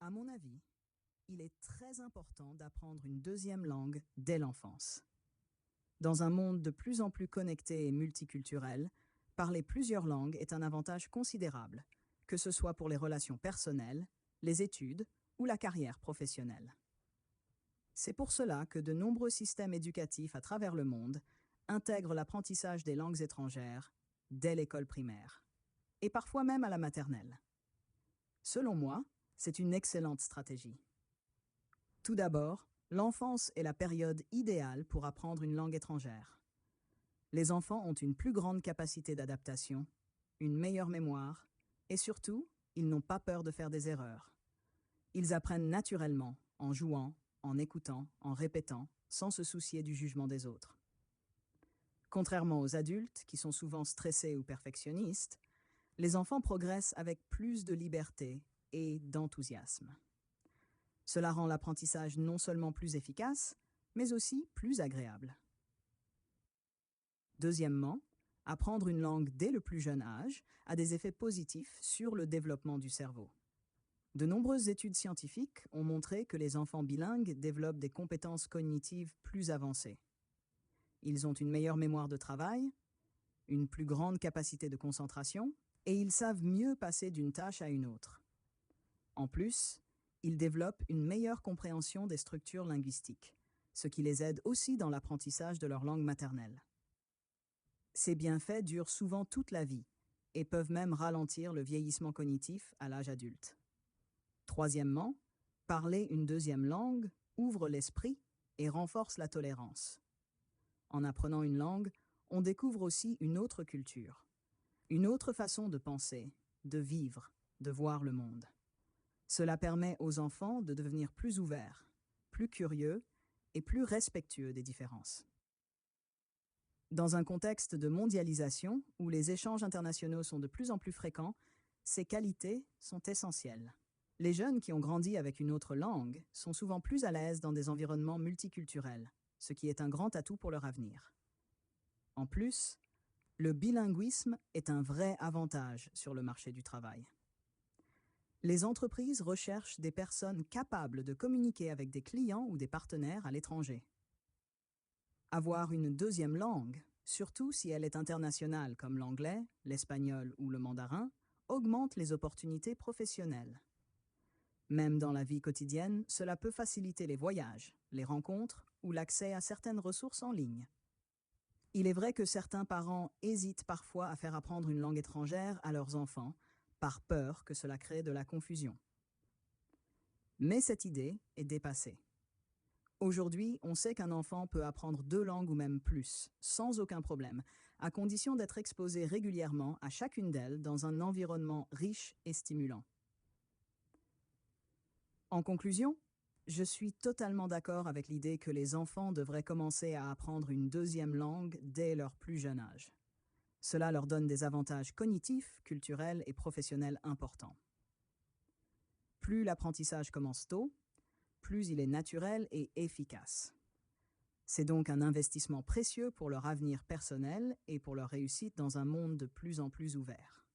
À mon avis, il est très important d'apprendre une deuxième langue dès l'enfance. Dans un monde de plus en plus connecté et multiculturel, parler plusieurs langues est un avantage considérable, que ce soit pour les relations personnelles, les études ou la carrière professionnelle. C'est pour cela que de nombreux systèmes éducatifs à travers le monde intègrent l'apprentissage des langues étrangères dès l'école primaire, et parfois même à la maternelle. Selon moi, c'est une excellente stratégie. Tout d'abord, l'enfance est la période idéale pour apprendre une langue étrangère. Les enfants ont une plus grande capacité d'adaptation, une meilleure mémoire, et surtout, ils n'ont pas peur de faire des erreurs. Ils apprennent naturellement, en jouant, en écoutant, en répétant, sans se soucier du jugement des autres. Contrairement aux adultes, qui sont souvent stressés ou perfectionnistes, les enfants progressent avec plus de liberté et d'enthousiasme. Cela rend l'apprentissage non seulement plus efficace, mais aussi plus agréable. Deuxièmement, apprendre une langue dès le plus jeune âge a des effets positifs sur le développement du cerveau. De nombreuses études scientifiques ont montré que les enfants bilingues développent des compétences cognitives plus avancées. Ils ont une meilleure mémoire de travail, une plus grande capacité de concentration, et ils savent mieux passer d'une tâche à une autre. En plus, ils développent une meilleure compréhension des structures linguistiques, ce qui les aide aussi dans l'apprentissage de leur langue maternelle. Ces bienfaits durent souvent toute la vie et peuvent même ralentir le vieillissement cognitif à l'âge adulte. Troisièmement, parler une deuxième langue ouvre l'esprit et renforce la tolérance. En apprenant une langue, on découvre aussi une autre culture, une autre façon de penser, de vivre, de voir le monde. Cela permet aux enfants de devenir plus ouverts, plus curieux et plus respectueux des différences. Dans un contexte de mondialisation où les échanges internationaux sont de plus en plus fréquents, ces qualités sont essentielles. Les jeunes qui ont grandi avec une autre langue sont souvent plus à l'aise dans des environnements multiculturels, ce qui est un grand atout pour leur avenir. En plus, le bilinguisme est un vrai avantage sur le marché du travail. Les entreprises recherchent des personnes capables de communiquer avec des clients ou des partenaires à l'étranger. Avoir une deuxième langue, surtout si elle est internationale comme l'anglais, l'espagnol ou le mandarin, augmente les opportunités professionnelles. Même dans la vie quotidienne, cela peut faciliter les voyages, les rencontres ou l'accès à certaines ressources en ligne. Il est vrai que certains parents hésitent parfois à faire apprendre une langue étrangère à leurs enfants, par peur que cela crée de la confusion. Mais cette idée est dépassée. Aujourd'hui, on sait qu'un enfant peut apprendre 2 langues ou même plus, sans aucun problème, à condition d'être exposé régulièrement à chacune d'elles dans un environnement riche et stimulant. En conclusion, je suis totalement d'accord avec l'idée que les enfants devraient commencer à apprendre une deuxième langue dès leur plus jeune âge. Cela leur donne des avantages cognitifs, culturels et professionnels importants. Plus l'apprentissage commence tôt, plus il est naturel et efficace. C'est donc un investissement précieux pour leur avenir personnel et pour leur réussite dans un monde de plus en plus ouvert.